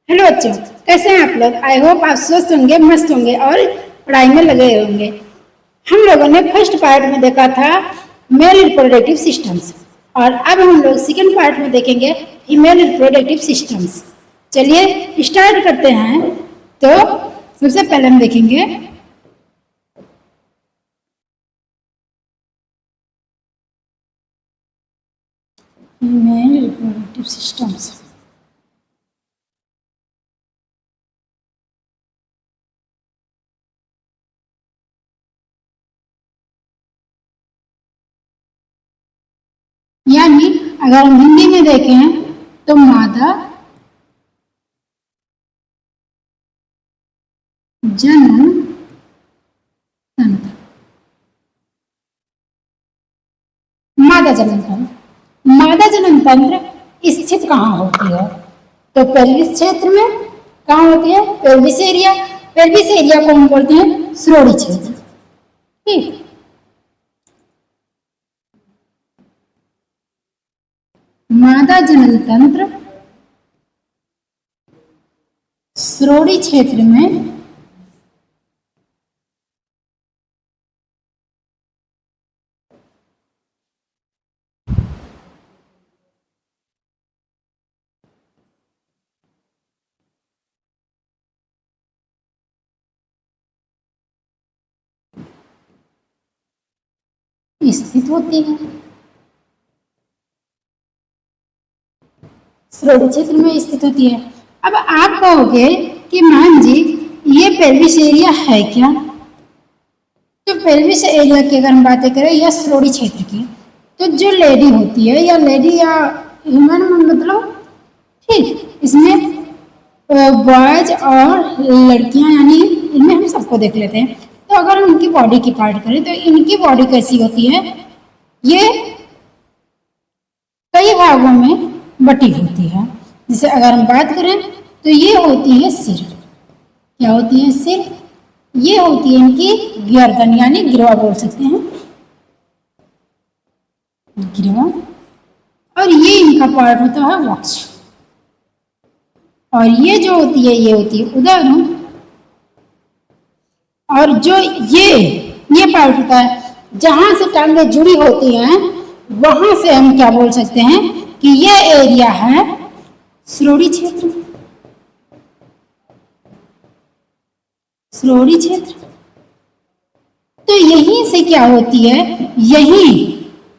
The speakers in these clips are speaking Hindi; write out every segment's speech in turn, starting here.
हेलो बच्चों, कैसे हैं आप लोग। आई होप आप स्वस्थ होंगे, मस्त होंगे और पढ़ाई में लगे होंगे। हम लोगों ने फर्स्ट पार्ट में देखा था मेल रिप्रोडक्टिव सिस्टम्स और अब हम लोग सेकंड पार्ट में देखेंगे फीमेल रिप्रोडक्टिव सिस्टम्स। चलिए स्टार्ट करते हैं। तो सबसे पहले हम देखेंगे फीमेल रिप्रोडक्टिव सिस्टम्स। यानी अगर हम हिंदी में देखें तो मादा जनन तंत्र। मादा जनन तंत्र, मादा जनन तंत्र स्थित कहाँ होती है? तो पेल्विस क्षेत्र में। कहाँ होती है? Pelvis area. पेल्विस एरिया को हम बोलते हैं श्रोणि क्षेत्र। ठीक, मादा जनन तंत्र श्रोणि क्षेत्र में स्थित होती है। श्रोणि क्षेत्र में स्थित होती है। अब आप कहोगे कि मैम जी ये पेल्विस एरिया है क्या? तो पेल्विस एरिया की अगर हम बातें करें या श्रोणि क्षेत्र की, तो जो लेडी होती है या लेडी या ह्यूमन मतलब, ठीक, इसमें बॉयज और लड़कियां यानी इनमें हम सबको देख लेते हैं। तो अगर हम इनकी बॉडी की पार्ट करें तो इनकी बॉडी कैसी होती है? ये कई भागों में बटी होती है। जैसे अगर हम बात करें तो ये होती है सिर। क्या होती है? सिर। ये होती है इनकी गर्दन यानी गिरवा बोल सकते हैं, गिरवा। और ये इनका पार्ट होता है वक्ष। और ये जो होती है ये होती है उदर। और जो ये पार्ट होता है जहां से टांगें जुड़ी होती हैं वहां से हम क्या बोल सकते हैं कि ये एरिया है श्रोणि क्षेत्र। श्रोणि क्षेत्र। तो यहीं से क्या होती है, यहीं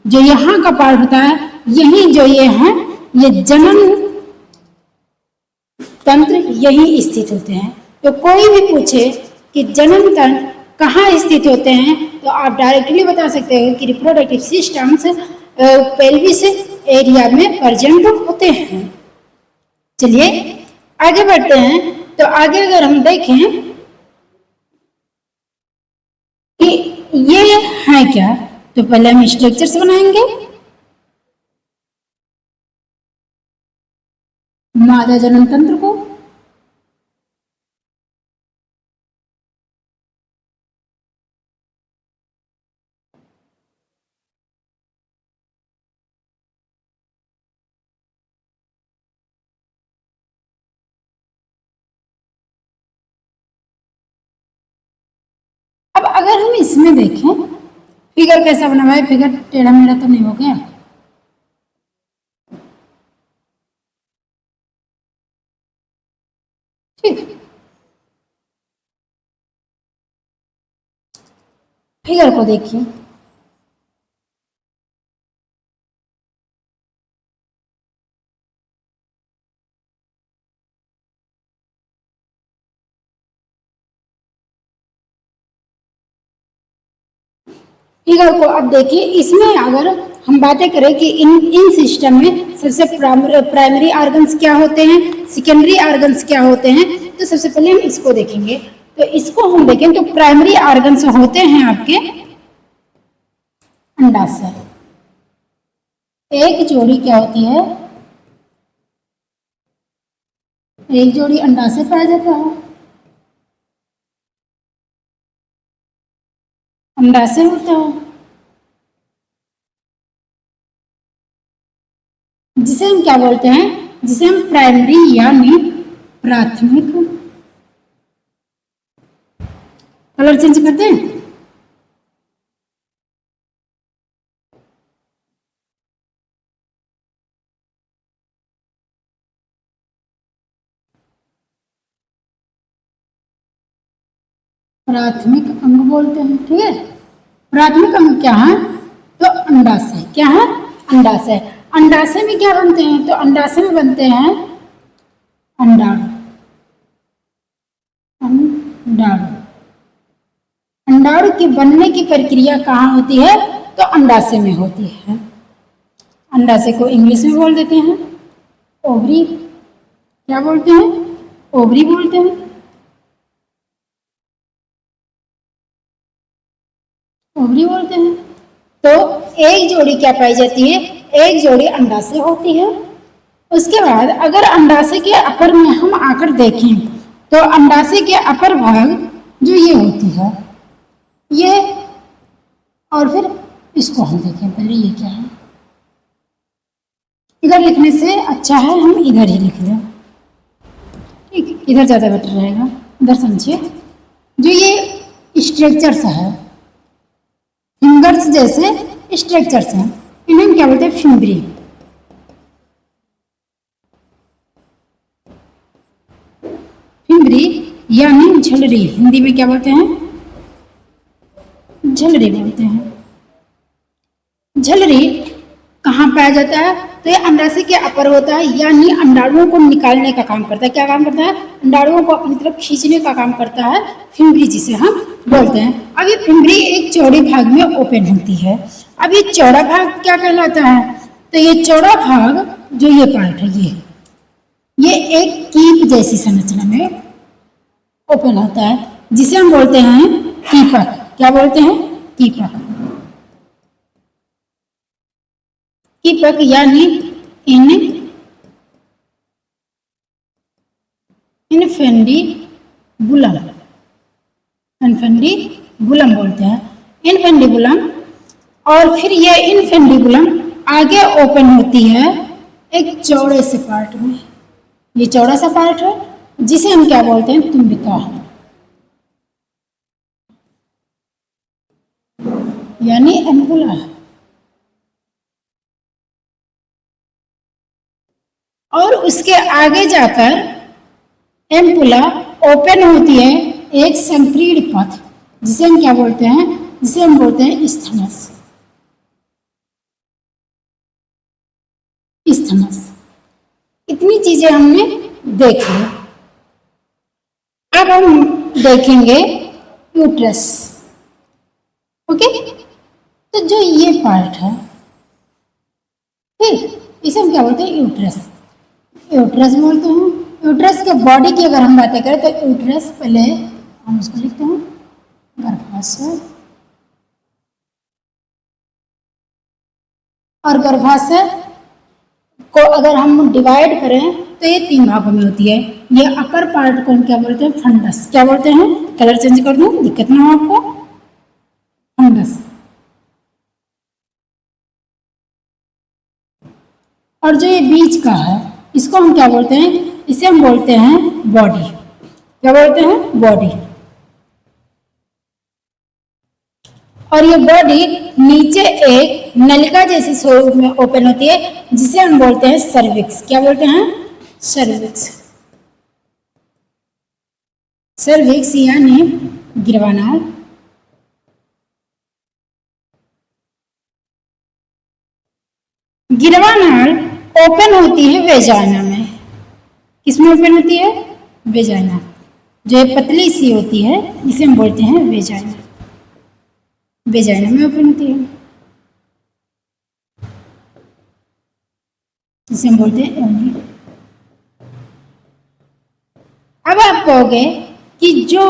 जो यहाँ का पार्ट होता है, यहीं जो ये है ये जनन तंत्र यहीं स्थित होते हैं। तो कोई भी पूछे कि जनन तंत्र कहाँ स्थित होते हैं तो आप डायरेक्टली बता सकते हो कि रिप्रोडक्टिव सिस्टम्स पेल्विस एरिया में प्रेजेंट होते हैं। चलिए आगे बढ़ते हैं। तो आगे अगर हम देखें कि ये है क्या, तो पहले हम स्ट्रक्चर्स बनाएंगे। मादा जनन तंत्र को अब अगर हम इसमें देखें फिगर कैसा बना हुआ है, फिगर टेढ़ा मेढ़ा तो नहीं हो गया? ठीक, फिगर को देखिए। फिगर को अब देखिए, इसमें अगर हम बातें करें कि इन सिस्टम में सबसे प्राइमरी ऑर्गन्स क्या होते हैं, सेकेंडरी ऑर्गन्स क्या होते हैं, तो सबसे पहले हम इसको देखेंगे। तो इसको हम देखें तो प्राइमरी ऑर्गन्स होते हैं आपके अंडाशय। एक जोड़ी क्या होती है? एक जोड़ी अंडाशय पाया जाता है। अंडाशय होता है जिसे हम क्या बोलते हैं, जिसे हम प्राइमरी यानी प्राथमिक, कलर चेंज करते हैं, प्राथमिक अंग बोलते हैं। ठीक है, प्राथमिक अंग क्या है? तो अंडाशय। क्या है? अंडाशय। अंडाशय में क्या बनते हैं? तो अंडाशय में बनते हैं अंडाणु। अंडाणु, अंडाणु के बनने की प्रक्रिया कहाँ होती है? तो अंडाशय में होती है। अंडाशय को इंग्लिश में बोल देते हैं ओवरी। क्या बोलते हैं? ओवरी बोलते हैं। ओवरी बोलते हैं। तो एक जोड़ी क्या पाई जाती है? एक जोड़ी अंडाशय होती है। उसके बाद अगर अंडाशय के अपर में हम आकर देखें तो अंडाशय के अपर भाग जो ये होती है ये, और फिर इसको हम देखें पहले ये क्या है। इधर लिखने से अच्छा है हम इधर ही लिख लें। ठीक, इधर ज़्यादा बेटर रहेगा। इधर समझिए, जो ये स्ट्रक्चर्स है, फिंगर्स जैसे स्ट्रक्चर्स हैं, इन्हें हम क्या बोलते हैं? फिंगरी। फिंगरी यानी झलरी, हिंदी में क्या बोलते हैं? झलरी बोलते हैं। झलरी कहाँ पाया जाता है? तो ये अंडाशय के अपर होता है, यानी अंडाणुओं को निकालने का काम करता है। क्या काम करता है? अंडाणुओं को अपनी तरफ खींचने का काम करता है फिंगरी, जिसे हम बोलते हैं। अब ये फिंगरी एक चौड़े भाग में ओपन होती है। अब ये चौड़ा भाग क्या कहलाता है? तो ये चौड़ा भाग जो ये पार्ट है ये एक कीप जैसी संरचना में ओपन होता है, जिसे हम बोलते हैं कीपक। क्या बोलते हैं? कीपक। कीपक यानी इनफेंडिबुलम। इनफेंडिबुलम बोलते हैं, इनफेंडिबुलम। और फिर यह इनफेंडिबुलम आगे ओपन होती है एक चौड़े से पार्ट में। ये चौड़ा सा पार्ट है जिसे हम क्या बोलते हैं? तुम्बिका, यानी एम्पुला। और उसके आगे जाकर एम्पुला ओपन होती है एक संकीर्ण पथ, जिसे हम क्या बोलते हैं? जिसे हम बोलते हैं स्थनस। स्थनस। इतनी चीजें हमने देख ली। अब हम देखेंगे यूट्रस। ओके, तो जो ये पार्ट है, ठीक, इसे हम क्या बोलते हैं? यूट्रस। यूट्रस बोलते हैं। यूट्रस के बॉडी की अगर हम बातें करें तो यूट्रस, पहले हम इसको लिखते हैं गर्भाशय। और गर्भाशय को अगर हम डिवाइड करें तो ये 3 भागों में होती है। ये अपर पार्ट को हम क्या बोलते हैं? फंडस। क्या बोलते हैं? कलर चेंज कर दूं, दिक्कत ना हो आपको। फंडस। और जो ये बीच का है इसको हम क्या बोलते हैं? इसे हम बोलते हैं बॉडी। क्या बोलते हैं? बॉडी। और ये बॉडी नीचे एक नलिका जैसी स्वरूप में ओपन होती है, जिसे हम बोलते हैं सर्विक्स। क्या बोलते हैं? सर्विक्स। सर्विक्स यानी गिरवानाल। गिरवानाल ओपन होती है वेजाइना में। किसमें ओपन होती है? वेजाइना। जो पतली सी होती है इसे हम बोलते हैं वेजाइना। वेजाइना में ओपन होती है, जिसे हम बोलते हैं एवनी। अब आप कहोगे कि जो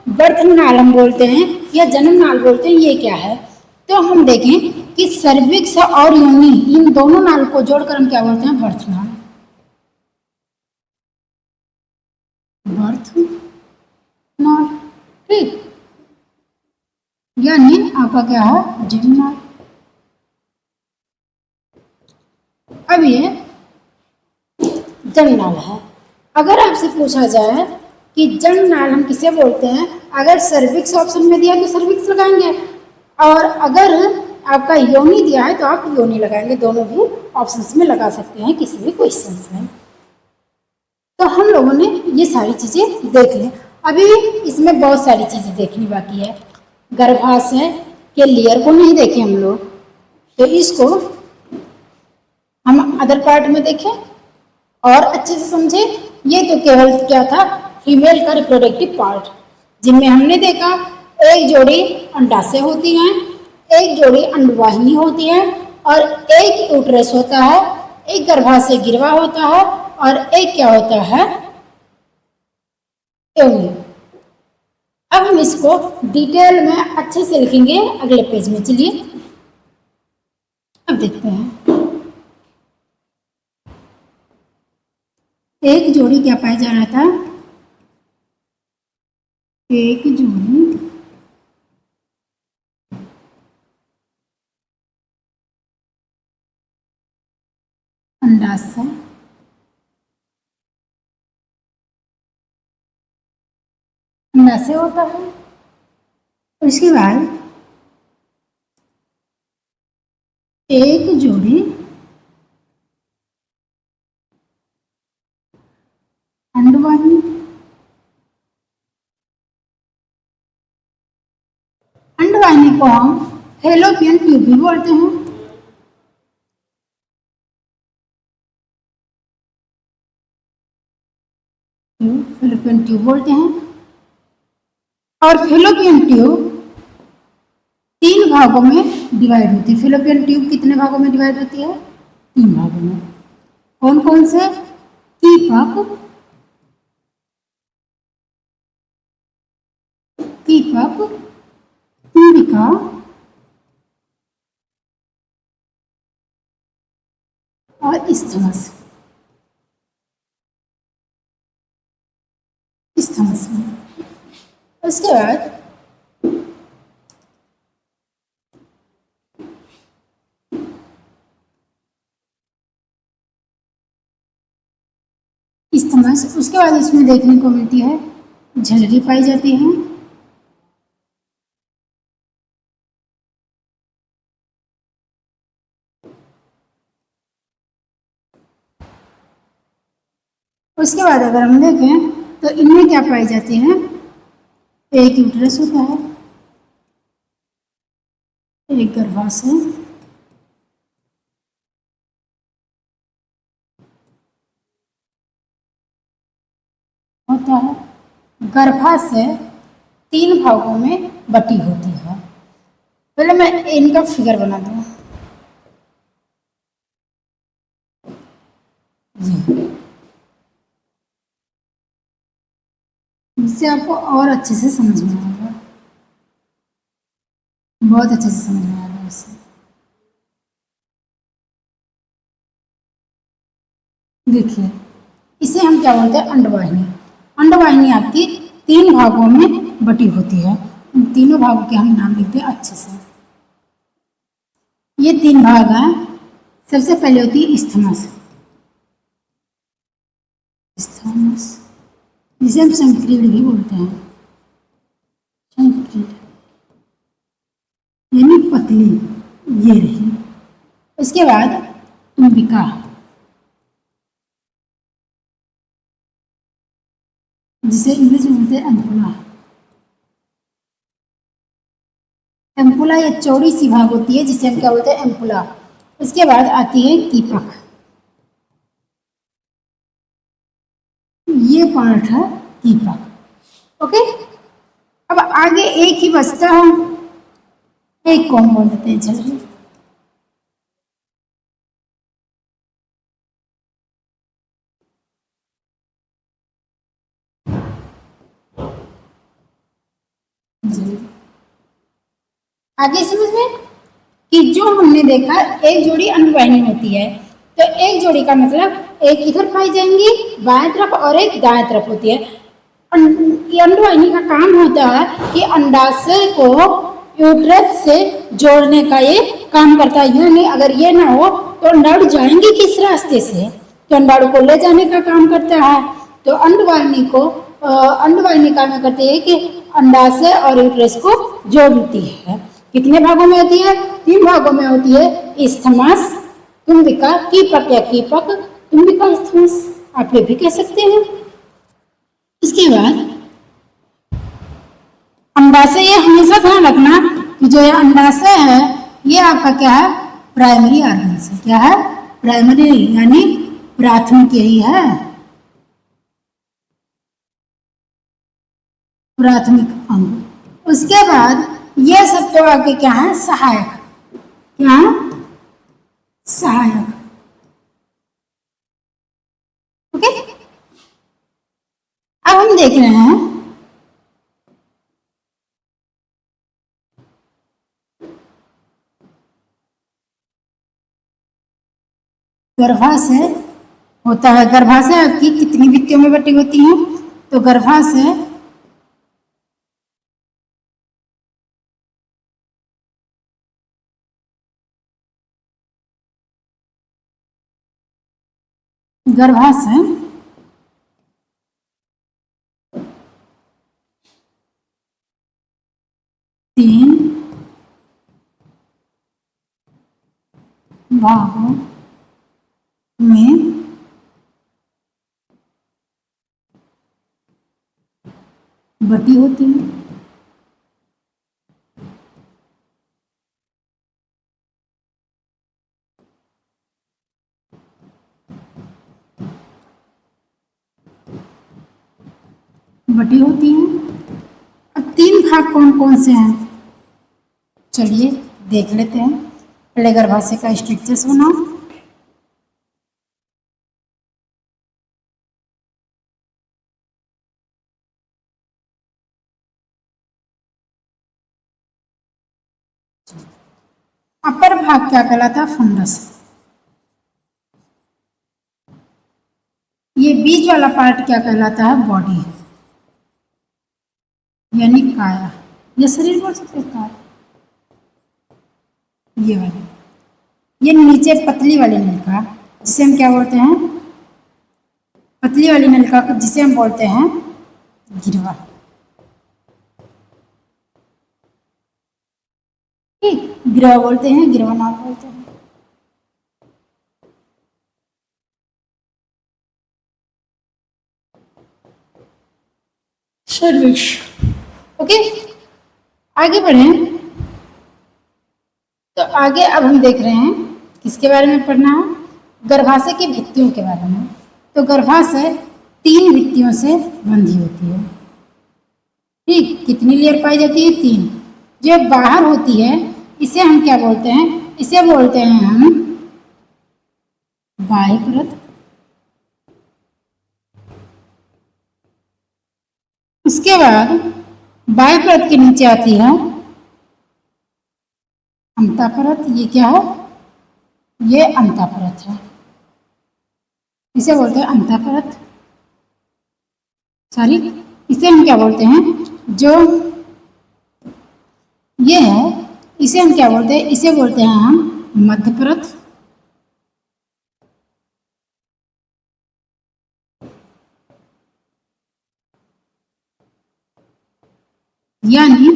बर्थ नाल हम बोलते हैं या जन्म नाल बोलते हैं, ये क्या है? तो हम देखें कि सर्विक्स और योनि, इन दोनों नाल को जोड़कर हम क्या बोलते हैं? बर्थ नाल। बर्थ नाल, ठीक, यानी आपका क्या है? जन्म नाल। अब ये जन्म नाल है। अगर आपसे पूछा जाए कि जंग नाल हम किसे बोलते हैं, अगर सर्विक्स ऑप्शन में दिया तो सर्विक्स लगाएंगे, और अगर आपका योनि दिया है तो आप योनि लगाएंगे। दोनों भी ऑप्शंस में लगा सकते हैं किसी भी क्वेश्चन में। तो हम लोगों ने ये सारी चीजें देख ली। अभी इसमें बहुत सारी चीजें देखनी बाकी है। गर्भाशय के लेयर को नहीं देखे हम लोग, तो इसको हम अदर पार्ट में देखें और अच्छे से समझे। ये तो केवल क्या था, फीमेल का रिप्रोडक्टिव पार्ट, जिनमें हमने देखा एक जोड़ी अंडाशय होती हैं, एक जोड़ी अंडवाहिनी होती है, और एक यूट्रस होता है, एक गर्भाशय गिरवा होता है, और एक क्या होता है, योनि। अब हम इसको डिटेल में अच्छे से लिखेंगे अगले पेज में। चलिए अब देखते हैं। एक जोड़ी क्या पाया जा रहा था, एक जोड़ी अंडाशय, अंडाशय होता है। उसके बाद एक जोड़ी अंडवाहिनी, अंडवाहिनी को हम फैलोपियन ट्यूब भी बोलते हैं। फैलोपियन ट्यूब बोलते हैं। और फैलोपियन ट्यूब 3 भागों में डिवाइड होती है। फैलोपियन ट्यूब कितने भागों में डिवाइड होती है? 3 भागों में। कौन कौन से? कीपक, पुंडिका और इस्थमस। में उसके बाद इस्थमस, उसके बाद इसमें देखने को मिलती है झिल्ली पाई जाती है। उसके बाद अगर हम देखें तो इनमें क्या पाई जाती है? एक यूट्रस होता है, एक गर्भाशय होता है। गर्भाशय 3 भागों में बटी होती है। पहले मैं इनका फिगर बना दूँ। इससे आपको और अच्छे से समझ में आएगा, बहुत अच्छे से समझ में आएगा इससे। देखिए, इसे हम क्या बोलते हैं? अंडवाहिनी। अंडवाहिनी आपकी 3 भागों में बटी होती है। इन तीनों भागों के हम नाम लिखते हैं अच्छे से। ये 3 भाग हैं। सबसे पहले होती है इस्थमस, जिसे हम संक्रीड भी बोलते हैं। संक्रीड यानी पतली, ये रही। उसके बाद तुम्बिका, जिसे इंग्लिश में बोलते हैं एम्पुला। एम्पुला ये चौड़ी सी भाग होती है जिसे हम क्या बोलते हैं? एम्पुला। उसके बाद आती है कीपक, ये पार्ट है कीपक। ओके, अब आगे एक ही बचता है, एक को हम बोल देते हैं झिल्ली। आगे समझ में कि जो हमने देखा एक जोड़ी अंडवाहिनी होती है, तो एक जोड़ी का मतलब एक इधर पाई जाएंगी बाएं तरफ और एक दाएं तरफ होती है। अंडवाहिनी का काम होता है कि अंडाशय को यूट्रस से जोड़ने का ये काम करता है। यूं नहीं, अगर ये ना हो तो अंडाणु जाएंगे किस रास्ते से? तो अंडाणु को ले जाने का काम करता है। तो अंडवाहिनी काम करती है कि अंडाशय और यूट्रस को जोड़ती है। कितने भागों में होती है? 3 भागों में होती है, इस्थमस, तुम्बिका, कीपक या कीपक, तुम्बिका, इस्थमस, आप ये भी कह सकते हैं। इसके बाद अंडाशय, ये हमेशा ध्यान रखना कि जो ये अंडाशय है ये आपका क्या है? प्राइमरी ऑर्गन है। क्या है? प्राइमरी यानी प्राथमिक, यही है प्राथमिक अंग। उसके बाद ये सब तो आपके क्या है? सहायक। क्या है? सहायक। ओके, अब हम देख रहे हैं गर्भाशय होता है। गर्भाशय की कितनी भित्तियों में बटी होती है? तो गर्भाशय गर्भाशय 3 भागों में बटी होती है। बटी होती है। अब 3 भाग कौन कौन से हैं? चलिए देख लेते हैं। पहले गर्भाशय का स्ट्रक्चर सुना। अपर भाग क्या कहलाता है? फंडस। ये बीच वाला पार्ट क्या कहलाता है? बॉडी यानी काया, ये शरीर बोल सकते हैं काया। ये वाली, ये नीचे पतली वाली नलिका जिसे हम क्या बोलते हैं? पतली वाली नलिका जिसे हम बोलते हैं गिरवा। ठीक, गिरवा बोलते हैं, गिरवा नाम बोलते हैं। सर्विक्ष। ओके, आगे बढ़ें। तो आगे अब हम देख रहे हैं किसके बारे में पढ़ना है? गर्भाशय की भित्तियों के बारे में। तो गर्भाशय 3 भित्तियों से बंधी होती है। ठीक, कितनी लेयर पाई जाती है? 3। जो बाहर होती है इसे हम क्या बोलते हैं? इसे बोलते हैं हम बाह्य परत। उसके बाद बाह्य परत के नीचे आती है अंतः परत। ये क्या है? ये अंतः परत है, इसे बोलते हैं अंतः परत। सॉरी, इसे हम क्या बोलते हैं? जो ये है इसे हम क्या बोलते हैं? इसे बोलते हैं हम मध्य परत। यानी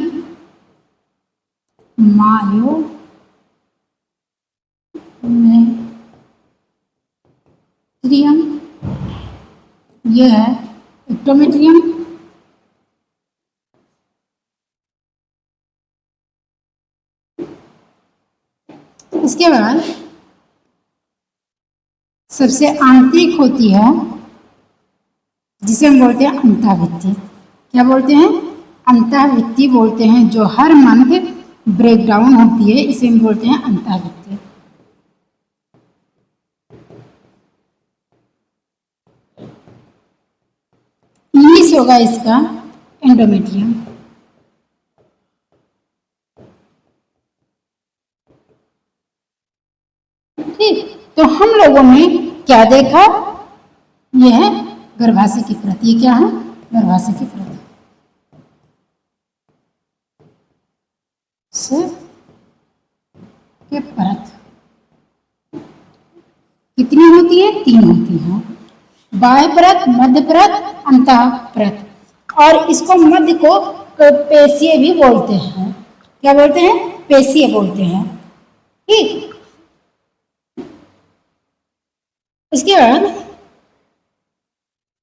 मायो मेट्रियम, यह है एक्टोमेट्रियम। इसके बाद सबसे आंतरिक होती है जिसे हम बोलते हैं अंतःभित्ति। क्या बोलते हैं? अंतःभित्ति बोलते हैं। जो हर मंथ ब्रेकडाउन होती है इसे हम बोलते हैं अंतःभित्ति। इंग्लिश होगा इसका एंडोमेट्रियम। ठीक, तो हम लोगों ने क्या देखा? यह है गर्भाशय की परत। ये क्या है? गर्भाशय की परत से परत कितनी होती है? 3 होती है। बाह्य परत, मध्य परत, अंतः परत। और इसको मध्य को पेशीय भी बोलते हैं। क्या बोलते हैं? पेशीय बोलते हैं। ठीक। उसके बाद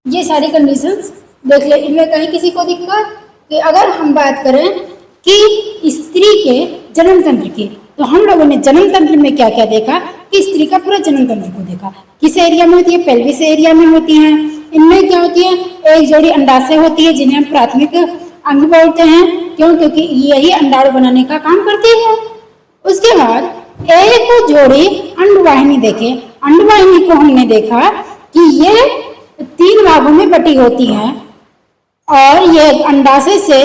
ये सारी कंडीशंस देख ले। इनमें कहीं किसी को दिक्कत? कि अगर हम बात करें कि स्त्री के जन्म तंत्र की, तो हम लोगों ने जन्म तंत्र में क्या क्या देखा कि स्त्री का पूरा जन्म तंत्र को देखा। किस एरिया में होती है? पेल्विस एरिया में होती है। इनमें क्या होती है? एक जोड़ी अंडाशय होती है जिन्हें हम प्राथमिक अंग बोलते हैं। क्यों? क्योंकि यही अंडाणु बनाने का काम करती है। उसके बाद एक जोड़ी अंडवाहिनी देखे। अंडवाहिनी को हमने देखा कि ये 3 भागों में बटी होती है और ये अंडाशय से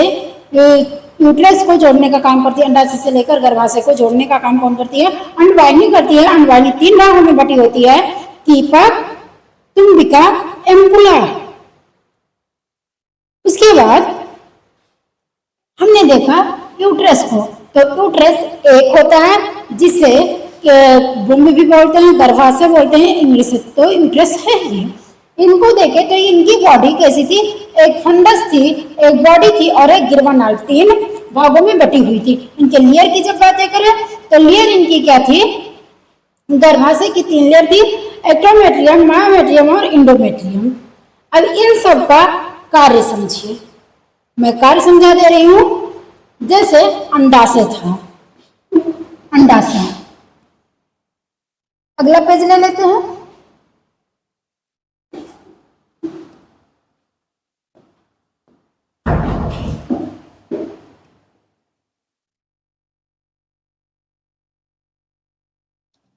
यूट्रस को जोड़ने का काम करती है। अंडाशय से लेकर गर्भाशय को जोड़ने का काम कौन करती है? अंडवाहिनी करती है। अंडवाहिनी 3 भागों में बटी होती है, कीपक, तुम्बिका, एम्पुला। उसके बाद हमने देखा यूट्रस को। तो यूट्रस एक होता है जिसे भूमि भी बोलते हैं, गर्भाशय बोलते हैं इंग्लिश से। तो यूट्रस है ये। इनको देखे तो इनकी बॉडी कैसी थी? एक फंडस थी, एक बॉडी थी और एक गिरवा नाल, 3 भागों में बटी हुई थी। इनके लेयर की जब बातें करें तो लेयर इनकी क्या थी? गर्भाशय की 3 लेयर थी, एक्टोमेट्रियम, मायोमेट्रियम और इंडोमेट्रियम। अब इन सब का कार्य समझिए। मैं कार्य समझा दे रही हूं। जैसे अंडाशय था, अंडाशय। अगला पेज ले लेते हैं।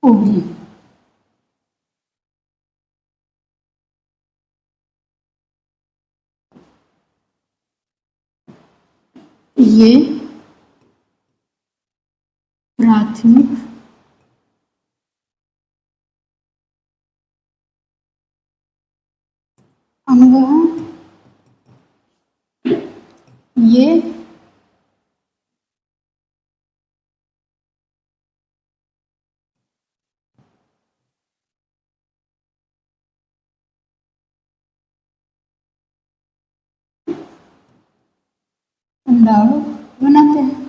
ओवरी। ये प्राथमिक अंग है। ये अंडाणु बनाते हैं।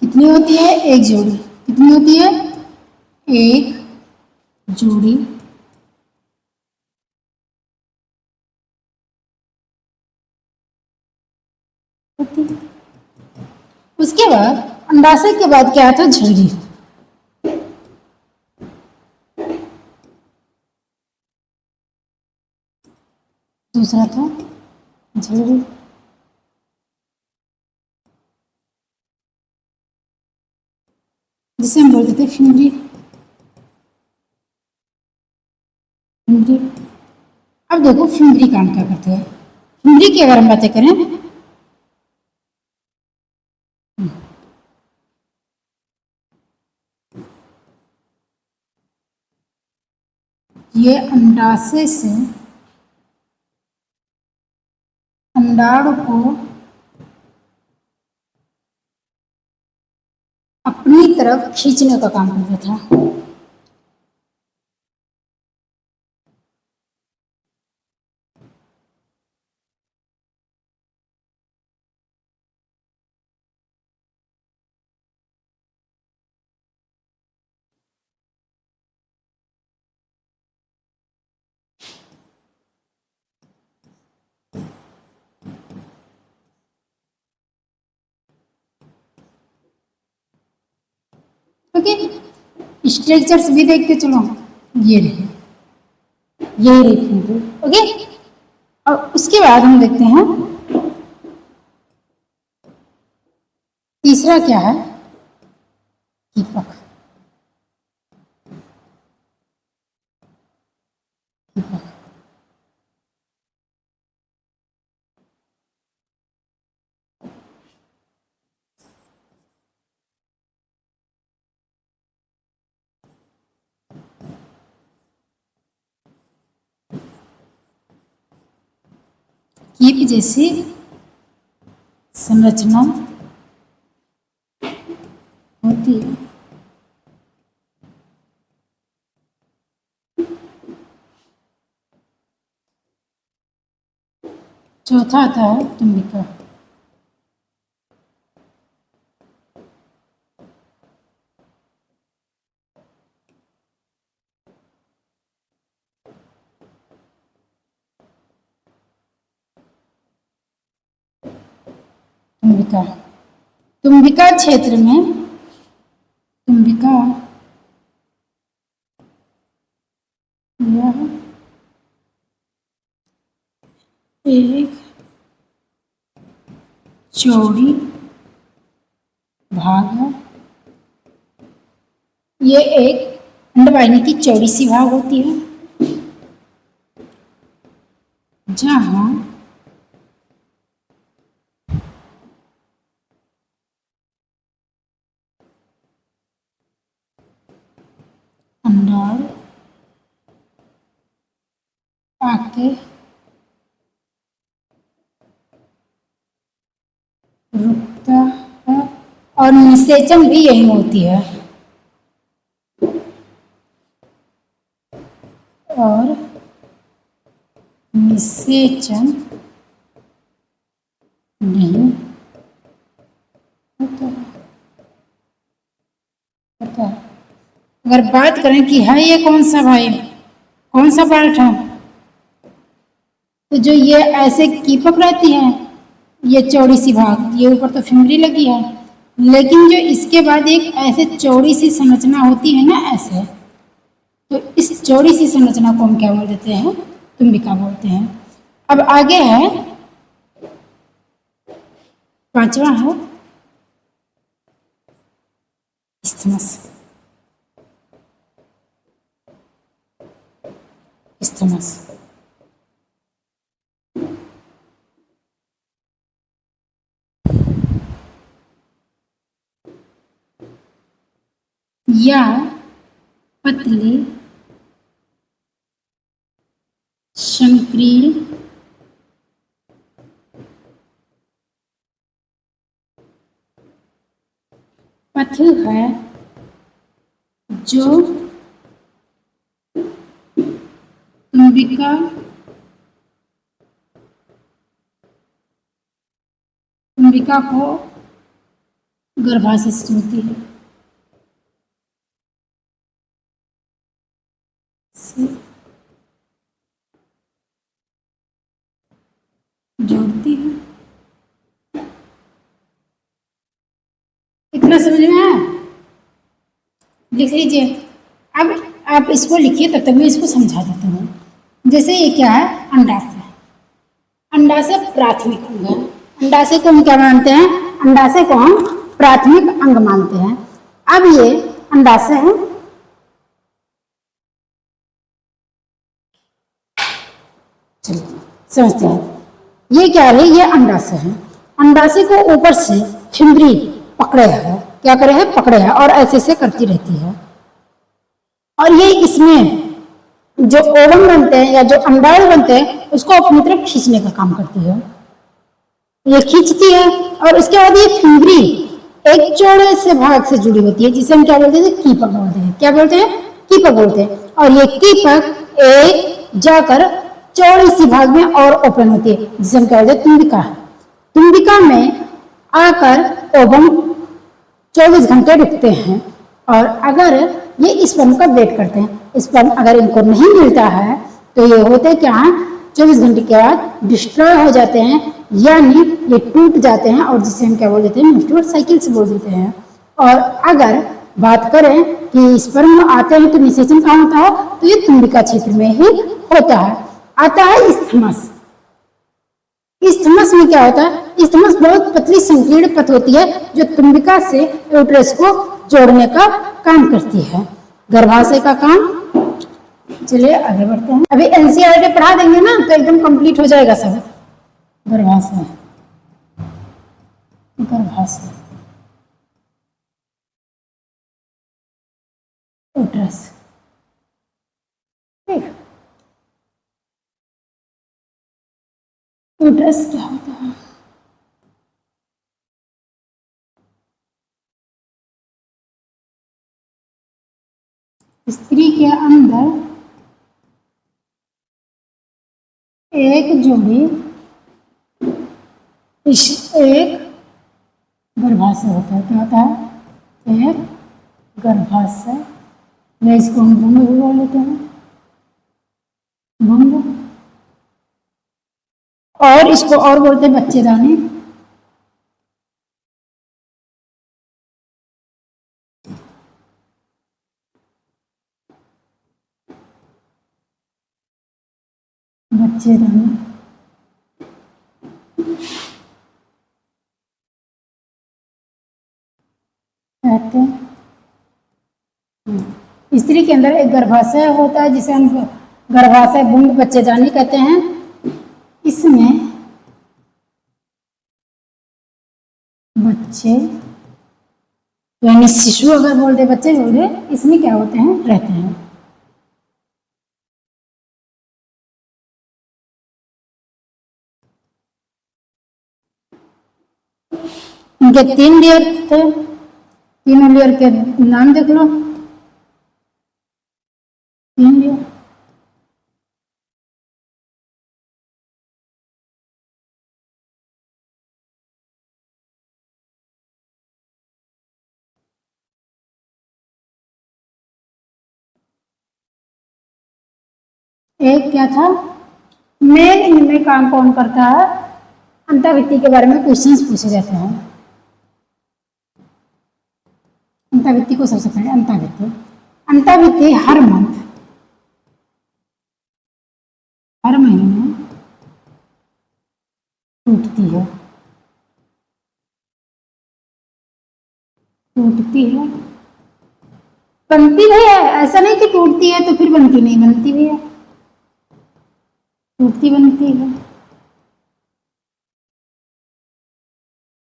कितनी होती है? एक जोड़ी। कितनी होती है? एक जोड़ी होती है। उसके बाद अंडाशय के बाद क्या आता है? झिल्ली। दूसरा था झिल्ली। जिसे हम बोलते थे फ्यूरी। फ्यूरी। अब देखो फ्यूरी काम क्या करते हैं। फ्यूरी की अगर हम बातें करें, ये अंडाशय से अंडाणु को अपनी तरफ खींचने का काम करता था। ओके। स्ट्रक्चर्स भी देख के चलो। ये रहे, ये रहे। ओके। और उसके बाद हम देखते हैं तीसरा क्या है? कीपक। कीपक। कीप जैसी संरचना होती है। चौथा आता है तुम्बिका। तुम्बिका, तुम्बिका क्षेत्र में, तुम्बिका यह एक चौड़ी भाग है। ये एक अंडवाहिनी की चौड़ी सी भाग होती है जहां अंडाणु आके रुकता है और निषेचन भी यही होती है। और निषेचन नहीं होता है। अगर बात करें कि है ये कौन सा भाई, कौन सा पार्ट है, तो जो ये ऐसे कीपक रहती है, ये चौड़ी सी भाग, ये ऊपर तो फिमरी लगी है, लेकिन जो इसके बाद एक ऐसे चौड़ी सी संरचना होती है ना ऐसे, तो इस चौड़ी सी संरचना को हम क्या बोल देते हैं, तुम्बिका बोलते हैं। अब आगे है पांचवा है इस्थमस। इस्थमस या पतली संकीर्ण पथ है जो तुम्बिका को गर्भाशय से जोड़ती है, जोड़ती है। इतना समझ में आया? लिख लीजिए। अब आप इसको लिखिए, तब तक मैं इसको समझा देती हूँ। जैसे ये क्या है, अंडाशय। अंडाशय प्राथमिक अंग है। अंडाशय को हम क्या मानते हैं, अंडाशय को हम प्राथमिक अंग मानते हैं। अब ये अंडाशय है, चलिए समझते हैं। ये क्या है, ये अंडाशय है। अंडाशय को ऊपर से फिमरी पकड़े है, क्या करे है, पकड़े है, और ऐसे से करती रहती है। और ये इसमें जो ओवम बनते हैं या जो अंडाणु बनते हैं उसको अपनी तरफ खींचने का काम करती है। ये खींचती है और उसके बाद ये फिमरी एक चौड़े से भाग से जुड़ी होती है, जिसे हम क्या बोलते हैं, कीपक बोलते हैं। क्या बोलते हैं, कीपक बोलते हैं। और ये कीपक एक जाकर चौड़ी सी भाग में और ओपन होती है, जिसे हम क्या बोलते हैं, तुम्बिका। तुम्बिका में आकर ओवम 24 घंटे रुकते हैं, और अगर ये स्पर्म का वेट करते हैं। स्पर्म अगर इनको नहीं मिलता है तो ये होते क्या, 24 घंटे के बाद डिस्ट्रॉय हो जाते हैं, यानी ये टूट जाते हैं, और जिसे हम क्या बोल देते हैं, मेंस्ट्रुअल साइकिल से बोल देते हैं। और अगर बात करें कि स्पर्म आते हैं तो निषेचन कहाँ होता है, तो ये तुम्बिका क्षेत्र में ही होता है। आता है इस्थमस। इस्थमस में क्या होता है, इस्थमस बहुत पतली संकीर्ण पथ होती है जो तुम्बिका से यूट्रस को जोड़ने का काम करती है, गर्भाशय का काम। चलिए आगे बढ़ते हैं। अभी एनसीईआरटी पढ़ा देंगे ना तो एकदम कंप्लीट हो जाएगा सब। गर्भाशय, गर्भाशय, यूट्रस, ठीक। यूट्रस क्या होता है, स्त्री के अंदर एक जोड़ी इस एक गर्भाशय होता है। क्या होता है? एक गर्भाशय, या इसको हम भ्रूण भी बोल लेते हैं, भ्रूण। और इसको और बोलते हैं बच्चेदानी। बच्चेदानी कहते हैं। स्त्री के अंदर एक गर्भाशय होता है जिसे हम गर्भाशय भ्रूण बच्चेदानी कहते हैं। इसमें बच्चे यानी शिशु अगर बोलते बच्चे बोलते, इसमें क्या होते हैं? रहते हैं। इनके 3 लेयर थे, तीनों लेयर के नाम देख लो। 3 लेयर। एक क्या था? मेन इनमें काम कौन करता है? अंतःवित्ती के बारे में क्वेश्चंस पूछे जाते हैं। अंतःवित्ती को सबसे पहले अंतःवित्ती हर महीने टूटती है। बनती भी है, ऐसा नहीं कि टूटती है तो फिर बनती नहीं, बनती भी है, टूटती बनती है।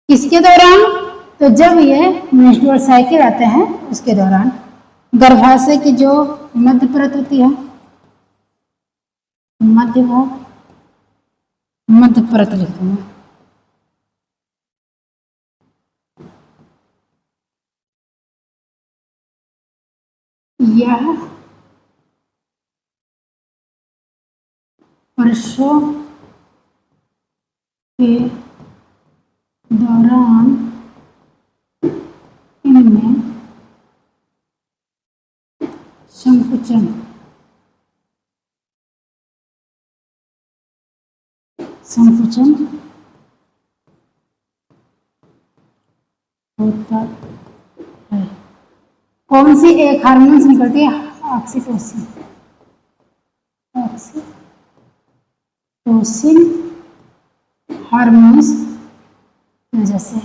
किसके दौरान? तो जब ये मेंस्ट्रुअल साइकिल आते हैं उसके दौरान। गर्भाशय की जो मध्य परत होती है, मध्य परत लिखते हैं। यह वर्षों के दौरान इनमें संकुचन होता है। कौन सी एक हार्मोन निकलती है? ऑक्सीटोसिन हार्मोन्स की वजह से।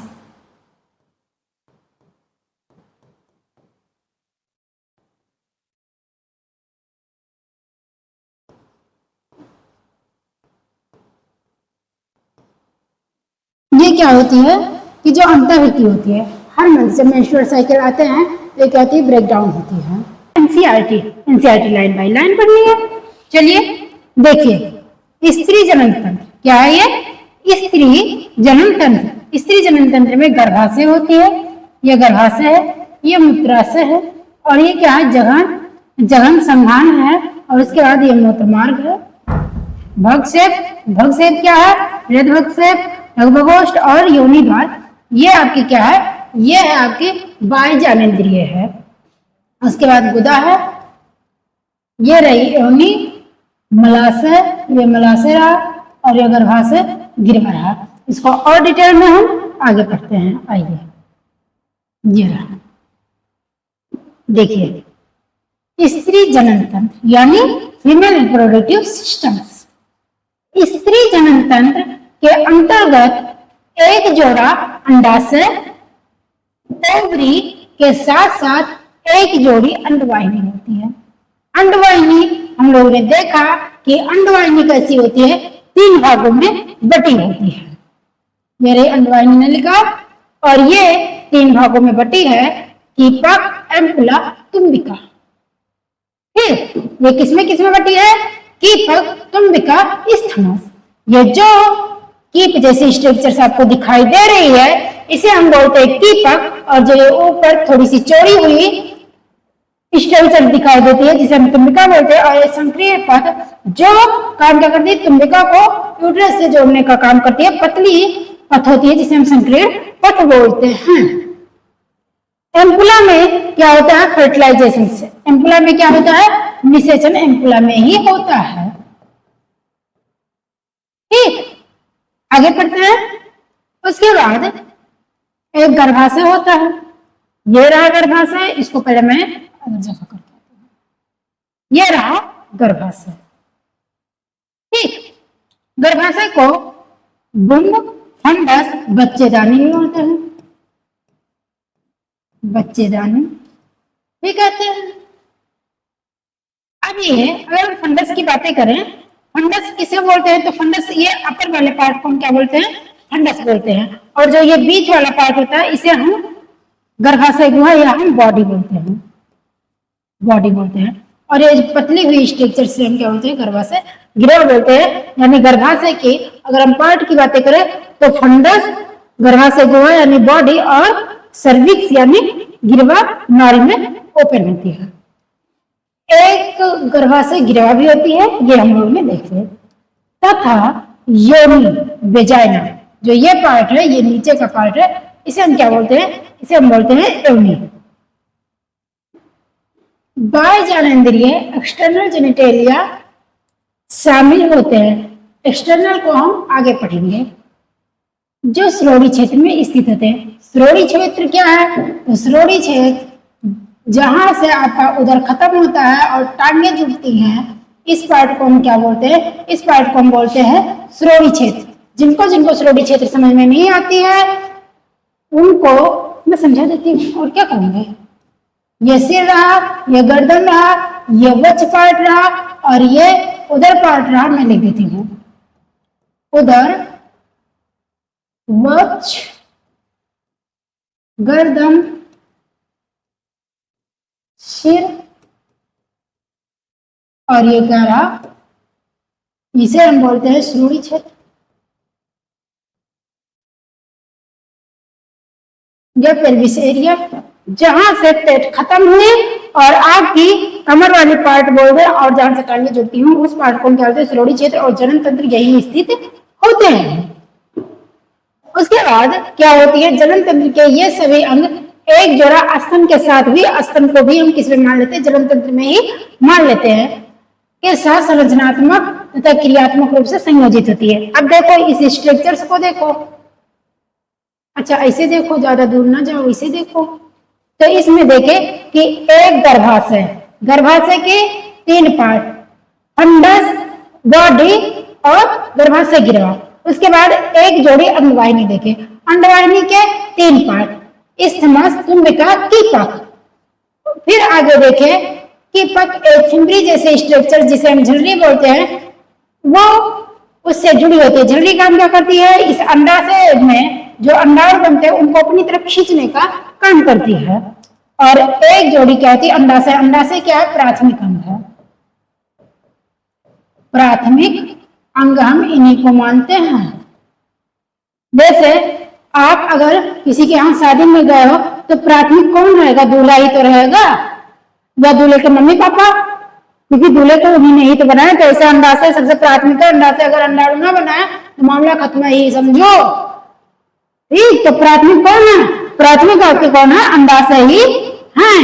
ये क्या होती है कि जो अंतःवित्ती होती है, हर मंथ जब मेंस्ट्रुअल साइकिल आते हैं तो क्या होती है? ब्रेक डाउन होती है। एनसीईआरटी लाइन बाय लाइन पढ़नी है। चलिए देखिए, स्त्री जनन तंत्र क्या है? ये स्त्री जनन तंत्र। स्त्री जनन तंत्र में गर्भाशय होती है, ये गर्भाशय है, ये मूत्राशय है, और ये क्या है? जघन संघान है, और उसके बाद ये मूत्र मार्ग है। भगसेप क्या है? हृदभगसेप, भगभगोष्ठ और योनि द्वार। ये आपकी क्या है? ये है आपकी बाह्य ज्ञानेंद्रिय है। उसके बाद गुदा है, ये रही योनि, मलाशय, ये मलाशय रहा, और ये गर्भाशय गिरवा रहा। इसको और डिटेल में हम आगे पढ़ते हैं। आइए, ये रहा, देखिए स्त्री जनन तंत्र यानी फीमेल रिप्रोडक्टिव सिस्टम्स। स्त्री जनन तंत्र के अंतर्गत एक जोड़ा अंडाशय, ओवरी के साथ साथ एक जोड़ी अंडवाहिनी होती है। अंडवाहिनी हम लोगों ने देखा कि अंडवाहिनी कैसी होती है? 3 भागों में बटी होती है। मेरे अंडवाहिनी ने लिखा, और ये 3 भागों में बटी है, कीपक, एम्पुला, तुम्बिका। फिर ये किसमें बटी है? कीपक, तुम्बिका, स्थिमस। ये जो कीप जैसी स्ट्रक्चर्स आपको दिखाई दे रही है, इसे हम बोलते हैं कीपक, और जो ऊपर थोड़ी सी चौड़ी हुई स्ट्रक्चर दिखाई देती है जिसे हम तुम्बिका बोलते हैं। और ये संक्रिय पथ जो काम क्या करती है? तुम्बिका को यूट्रस से जोड़ने का काम करती है। पतली पथ होती है जिसे हम संकीर्ण पथ बोलते हैं। एम्पुला में क्या होता है? फर्टिलाइजेशन से। एम्पुला में क्या होता है? निषेचन एम्पुला में ही होता है। ठीक, आगे पढ़ते हैं। उसके बाद एक गर्भाशय होता है। ये रहा गर्भाशय, इसको पहले मैं जगह करके, ये रहा गर्भाशय। ठीक, गर्भाशय को बुंब, फंडस, बच्चेदानी भी बोलते हैं। बच्चेदानी भी कहते हैं। अब ये अगर फंडस की बातें करें, फंडस किसे बोलते हैं? तो फंडस, ये अपर वाले पार्ट को हम क्या बोलते हैं? फंडस बोलते हैं। और जो ये बीच वाला पार्ट होता है इसे हम गर्भाशय गुहा या हम बॉडी बोलते हैं। बॉडी बोलते हैं। और ये पतली हुई स्ट्रक्चर से हम क्या बोलते हैं? गर्भाशय गिरवा बोलते हैं। यानी गर्भाशय की अगर हम पार्ट की बातें करें तो फंडस, गर्भाशय गुहा यानी बॉडी, और सर्विक्स यानी गिरवा नाड़ी में ओपन होती है। एक गर्भाशय गिरवा भी होती है, ये हम लोग ने देखे। तथा योनि, वेजाइना, जो ये पार्ट है, ये नीचे का पार्ट है, इसे हम क्या बोलते हैं? इसे हम बोलते हैं योनि। बाह्य जननेंद्रिय, एक्सटर्नल जेनिटेलिया शामिल होते हैं। एक्सटर्नल को हम आगे पढ़ेंगे, जो श्रोणि क्षेत्र में स्थित होते हैं। श्रोणि क्षेत्र क्या है? तो श्रोणि क्षेत्र जहां से आपका उधर खत्म होता है और टांगे जुड़ती हैं, इस पार्ट को हम क्या बोलते हैं? इस पार्ट को हम बोलते हैं श्रोणि क्षेत्र। जिनको जिनको श्रोणि क्षेत्र समझ में नहीं आती है उनको मैं समझा देती हूँ। और क्या करूंगे? ये सिर रहा, ये गर्दन रहा, ये वक्ष पार्ट रहा, और ये उधर पार्ट रहा। मैं लिख देती हूँ उधर, वक्ष, गर्दन, सिर, और ये क्या रहा? इसे हम बोलते हैं श्रोणि क्षेत्र। यह पेल्विस एरिया, जहां से पेट खत्म हुई और आपकी कमर वाली पार्ट बोल दे और जहां से टांगे जुड़ती हूँ उस पार्ट को हम क्या बोलते हैं? श्रोणि क्षेत्र। और जनन तंत्र यही स्थित होते हैं। उसके बाद क्या होती है? जनन तंत्र के ये सभी अंग एक जोड़ा स्तन के साथ भी, स्तन को भी हम किस में मान लेते हैं? जनन तंत्र में ही मान लेते हैं, के साथ संरचनात्मक तथा क्रियात्मक रूप से संयोजित होती है। अब देखो इस स्ट्रक्चर्स को देखो। अच्छा, ऐसे देखो, ज्यादा दूर ना जाओ, इसे देखो। तो इसमें देखे कि एक गर्भाशय, गर्भाशय के 3 पार्ट, फंडस, बॉडी और गर्भाशय गिरवा। उसके बाद एक जोड़ी अंडवाहिनी देखे, अंडवाहिनी के 3 पार्ट, इस्थमस, कुंभिका, कीपक। फिर आगे देखे कीपक एक फिम्बरी जैसे स्ट्रक्चर जिसे हम झिल्ली बोलते हैं, वो उससे जुड़ी होती है। झिल्ली काम क्या करती है? इस अंडाशय में जो अंडाणु बनते हैं उनको अपनी तरफ खींचने का काम करती है। और एक जोड़ी क्या होती है? अंडाशय। अंडाशय क्या है? प्राथमिक अंग है। प्राथमिक अंग हम इन्हीं को मानते हैं। जैसे आप अगर किसी के यहाँ शादी में गए हो तो प्राथमिक कौन रहेगा? दूल्हा ही तो रहेगा, या दूल्हे के मम्मी पापा, क्योंकि दूल्हे को उन्हीं ने ही तो बनाया। तो ऐसे अंडाशय सबसे प्राथमिक है। अंडाशय अगर अंडाणु ना बनाया तो मामला खत्म ही समझो। ठीक, तो प्राथमिक कौन है? प्राथमिक आपके कौन है? अंडाशय ही है।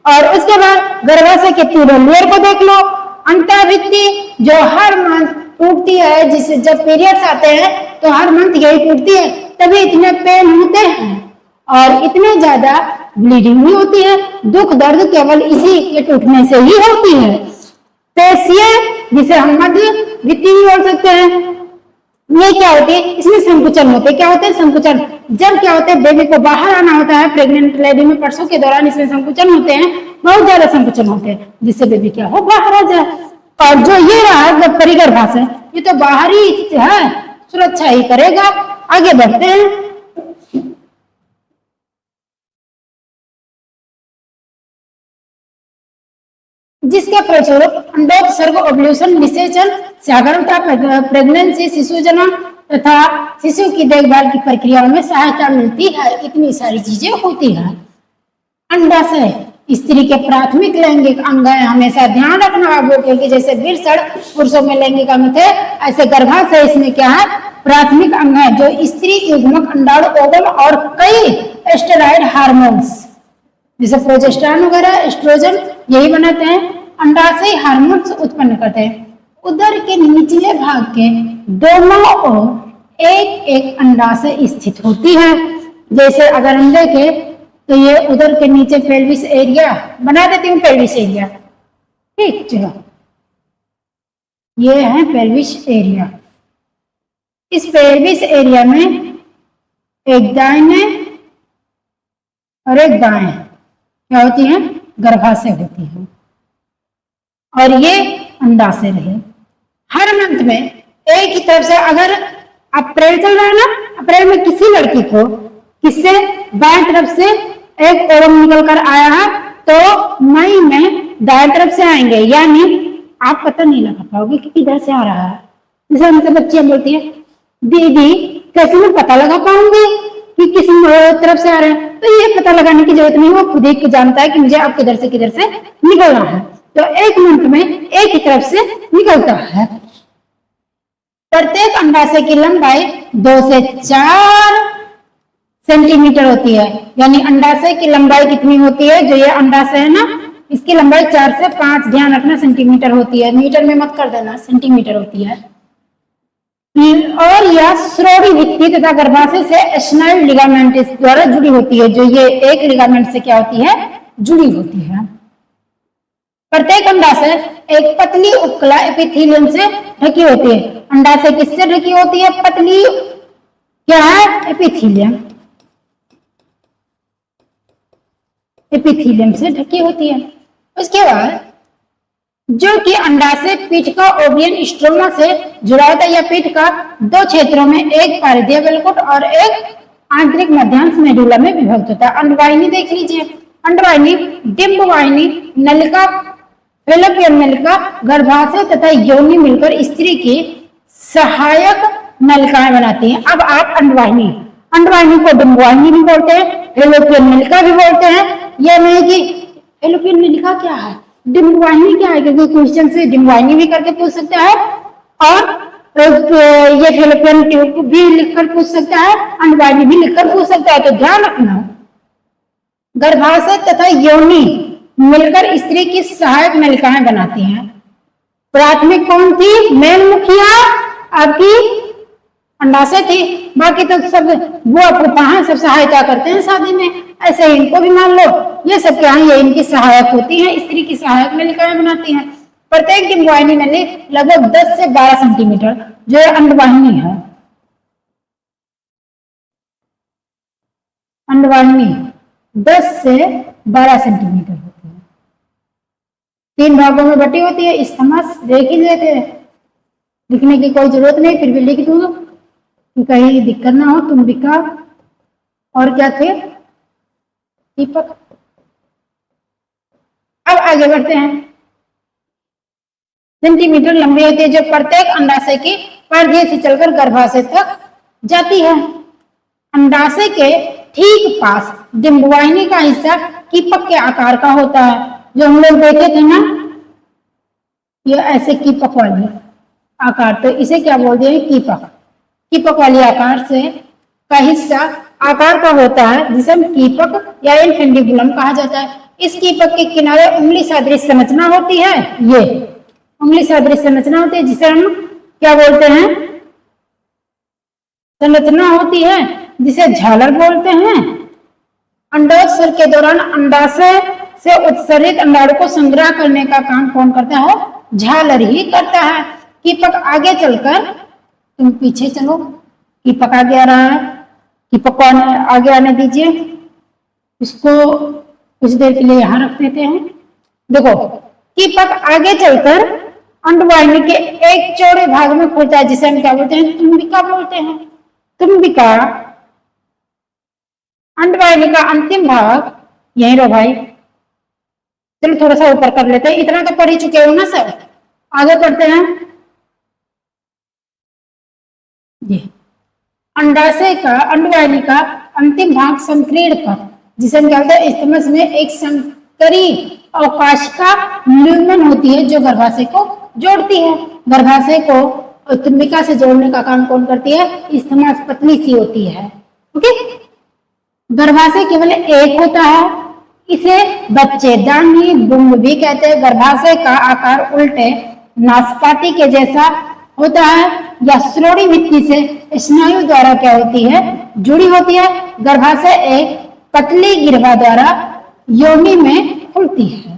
और उसके बाद गर्भाशय के तीनों लेयर को देख लो। अंतःभित्ति जो हर मंथ टूटती है, जिसे जब पीरियड्स आते हैं तो हर मंथ यही टूटती है, तभी इतने पेन होते हैं और इतने ज्यादा ब्लीडिंग भी होती है। दुख दर्द केवल इसी के टूटने से ही होती है। पेशीय, जिसे हम मध्य भित्ति भी बोल सकते हैं, ये क्या होती है? इसमें संकुचन होते हैं। क्या होते हैं? संकुचन। जब क्या होता है? बेबी को बाहर आना होता है, प्रेग्नेंट लेडी में प्रसव के दौरान इसमें संकुचन होते हैं, बहुत ज्यादा संकुचन होते हैं, जिससे बेबी क्या हो? बाहर आ जाए। और जो ये रहा परिगर्भाशय, ये तो बाहरी है, सुरक्षा ही करेगा। आगे बढ़ते हैं। जिसके फलस्वरूप अंडोत्सर्ग, ओव्यूलेशन, निषेचन, सागरता, प्रेगनेंसी, शिशु जन्म तथा शिशु की देखभाल की प्रक्रियाओं में सहायता मिलती है। इतनी सारी चीजें होती है। अंडाशय स्त्री के प्राथमिक लैंगिक अंग है। हमेशा ध्यान रखना आप लोग, क्योंकि जैसे वृषण पुरुषों में लैंगिक अंग थे, ऐसे गर्भाशय इसमें क्या है? प्राथमिक अंग है जो स्त्री युग्मक, अंडाणु, ओवम और कई स्टेरॉइड हार्मोन्स जैसे प्रोजेस्टेरॉन वगैरह, एस्ट्रोजन यही बनाते हैं, अंडाशय हार्मोन्स उत्पन्न करते हैं। उदर के निचले भाग के दोनों ओर एक एक अंडाशय स्थित होती है। जैसे अगर हम देखें तो ये उदर के नीचे पेल्विस एरिया बना देती हूँ, पेल्विस एरिया, ठीक, चलो ये है पेल्विस एरिया। इस पेल्विस एरिया में एक दाहिने और एक बाएं क्या होती है, गर्भाशय होती है, और ये अंडाशय रहे। हर मंथ में एक ही तरफ से, अगर अप्रैल चल रहा है ना, अप्रैल में किसी लड़की को किससे बाएं तरफ से एक ओवम निकल कर आया है तो मई में दाएं तरफ से आएंगे, यानी आप पता नहीं लगा पाओगे कि किधर से आ रहा है। जैसे हमसे बच्चियां बोलती है, दीदी कैसे मैं पता लगा पाऊंगी कि किस तरफ से आ रहे हैं, तो ये पता लगाने की जरूरत नहीं, वो खुद ही जानता है कि मुझे अब किधर से निकलना है। तो एक मंथ में एक ही तरफ से निकलता है। प्रत्येक अंडाशय की लंबाई 2 से 4 सेंटीमीटर होती है, यानी अंडाशय की लंबाई कितनी होती है, जो ये अंडाशय है ना, इसकी लंबाई 4 से 5, ध्यान रखना सेंटीमीटर होती है, मीटर में मत कर देना, सेंटीमीटर होती है। और यह श्रोणि भित्ति तथा गर्भाशय से स्नायु लिगामेंट द्वारा जुड़ी होती है, जो ये एक लिगामेंट से क्या होती है, जुड़ी होती है। प्रत्येक अंडाशय एक पतली उपकला एपिथेलियम से ढकी होती है। अंडाशय किससे ढकी होती है, पतली क्या है, एपिथेलियम, एपिथेलियम से ढकी होती है। उसके बाद जो कि अंडाशय पीठ का ओवियन स्ट्रोमा से जुड़ा होता है, या पीठ का 2 क्षेत्रों में, एक परिधीय वेलकुट और एक आंतरिक मध्यांश मेडुला में विभक्त होता है। अंडवाहिनी देख लीजिए, अंडवाहिनी, डिंबवाहिनी, नलिका, फैलोपियन नलिका, गर्भाशय तथा योनि मिलकर स्त्री की सहायक नलिकाएं बनाती हैं। अब आप अंडवाहिनी, अंडवाहिनी को डिंबवाहिनी भी बोलते हैं, फैलोपियन नलिका भी बोलते हैं। यह नहीं कि फैलोपियन नलिका क्या है, डिंबवाहिनी क्या है, क्योंकि क्वेश्चन से डिंबवाहिनी भी करके पूछ सकता है और ये फैलोपियन ट्यूब भी लिखकर पूछ सकता है, अंडवाहिनी भी लिखकर पूछ सकता है। तो ध्यान रखना, गर्भाशय तथा योनि मिलकर स्त्री की सहायक नलिकाएं बनाती हैं। प्राथमिक कौन थी, मेन मुखिया आपकी अंडाशय थी, बाकी तो सब वो आपको सब सहायता करते हैं शादी में। ऐसे ही इनको भी मान लो, ये सब क्या है, ये इनकी सहायक होती है, स्त्री की सहायक नलिकाएं बनाती हैं। प्रत्येक डिंबवाहिनी नली लगभग 10 से 12 सेंटीमीटर, जो अंडवाहिनी है, अंडवाहिनी 10 से 12 सेंटीमीटर होती है, 3 भागों में बटी होती है। स्थमस देख ही लेते हैं, लिखने की कोई जरूरत नहीं, फिर भी लिख दूंगा कि कहीं दिक्कत ना हो। तुम बिका और क्या थे, दीपक। अब आगे बढ़ते हैं। सेंटीमीटर लंबी होती है, जो प्रत्येक अंडाशय की परिधि से चलकर गर्भाशय तक जाती है। अंडाशय के ठीक पास डिंबवाहिनी का हिस्सा कीपक के आकार का होता है, जो हम लोग देखे थे ना, ये ऐसे कीपक वाली आकार, तो इसे क्या बोल दिए, कीपक। कीपक वाली आकार से का हिस्सा आकार का होता है, जिसे हम कीपक या इनफेंडिबुलम कहा जाता है। इस कीपक के किनारे उंगली सदृश संरचना होती है, ये उंगली सदृश संरचना होती है, जिसे हम क्या बोलते हैं, संरचना होती है, जिसे झालर बोलते हैं। अंडोत्सर्ग के दौरान अंडाशय से उत्सर्जित अंडाणु को संग्रह करने का काम कौन करता है, झालर ही करता है। कीपक आगे चलकर, तुम पीछे चलो, कीपक आगे आ रहा है, कीपक को आगे आने दीजिए, इसको कुछ देर के लिए यहाँ रख देते हैं। देखो, कीपक आगे चलकर अंडवाहिनी के एक चौड़े भाग में खुलता है, जिसे हम क्या बोलते हैं, तुम्बिका बोलते हैं। तुम्बिका अंडवाहिनी का अंतिम भाग यही रो भाई। चलो थोड़ा सा ऊपर कर लेते हैं, इतना तो पढ़ ही चुके हो ना सर। आगे पढ़ते हैं। ये अंडाशय का, अंडवाहिनी का अंतिम भाग संकीर्ण पथ, जिसे हम क्या बोलते हैं, स्थमस में एक संकरी अवकाशिका ल्यूमेन होती है, जो गर्भाशय को जोड़ती है। गर्भाशय को और तुम्बिका से जोड़ने का काम कौन करती है? स्तनास पतली सी होती है। ओके, गर्भाशय केवल एक होता है, इसे बच्चेदानी बुंग भी कहते हैं। गर्भाशय का आकार उल्टे नाशपाती के जैसा होता है या श्रोणि भित्ति से स्नायु द्वारा क्या होती है? जुड़ी होती है। गर्भाशय एक पतली गिरवा द्वारा योनि में खुलती है।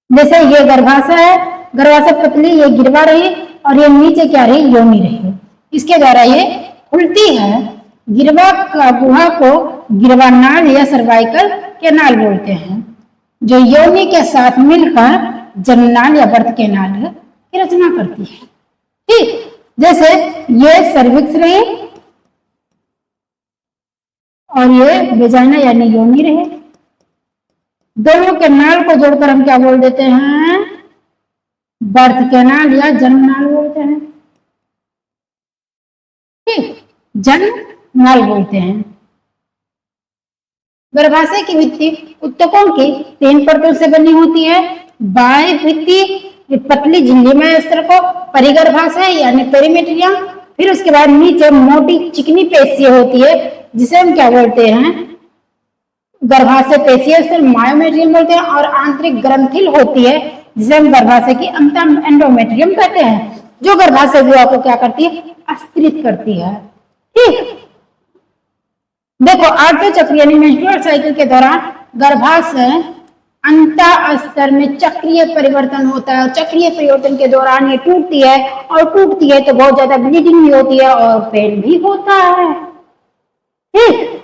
जैसे ये गर्भाशय है, गर्भाशय पतली, ये गिरवा रही और ये नीचे क्या रही? योनि रही। इसके द्वारा ये खुलती है। गिरवा का गुहा को गिरवा नाल या सर्वाइकल कैनाल बोलते हैं, जो योनि के साथ मिलकर जननाल या बर्थ कैनाल की रचना करती है। ठीक, जैसे ये सर्विक्स रही और ये वेजाइना यानी योनि रहे। दोनों कैनाल को जोड़कर हम क्या बोल देते हैं? बर्थ कैनाल या जन्मनाल बोलते हैं। ठीक, जन्मनाल बोलते हैं। गर्भाशय की भित्ति उत्तकों की 3 परतों से बनी होती है। बाह्य भित्ति पतली झिल्लीमय स्तर को परिगर्भाशय यानी पेरिमेट्रियम, फिर उसके बाद नीचे मोटी चिकनी पेशी होती है जिसे हम क्या बोलते हैं? गर्भाशय पेशीय स्तर मायोमेट्रियम बोलते हैं, और आंतरिक ग्रंथिल होती है जिसे हम गर्भाशय की अंता एंडोमेट्रियम कहते हैं, जो गर्भाशय गुहा को क्या करती है? अस्थिरित करती है। ठीक, देखो आर्थ चक्र यानी मेंस्ट्रुअल साइकिल के दौरान गर्भाशय अंता स्तर में चक्रीय परिवर्तन होता है। चक्रीय परिवर्तन के दौरान ये टूटती है, और टूटती है तो बहुत ज्यादा ब्लीडिंग भी होती है और पेन भी होता है। ठीक,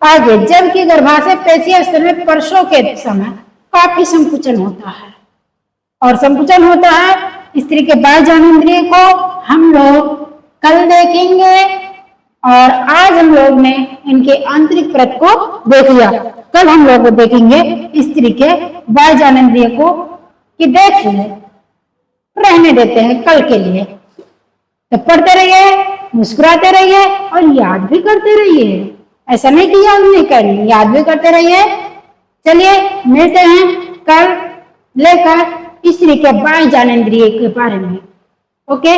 आगे, जबकि गर्भाशय पेशीय स्तर में प्रसव के समय काफी संकुचन होता है, और संकुचन होता है स्त्री के बाह्य ज्ञानेंद्रिय को हम लोग कल देखेंगे, और आज हम लोग ने इनके आंतरिक परत को देख लिया। कल हम लोग देखेंगे स्त्री के बाह्य ज्ञानेंद्रिय को, कि देख ले, रहने देते हैं कल के लिए। तो पढ़ते रहिए, मुस्कुराते रहिए और याद भी करते रहिए। ऐसा नहीं कि याद नहीं करनी, याद भी करते रहिए। चलिए मिलते हैं कल लेकर स्त्री के बाह्य ज्ञानेंद्रिय के बारे में। ओके।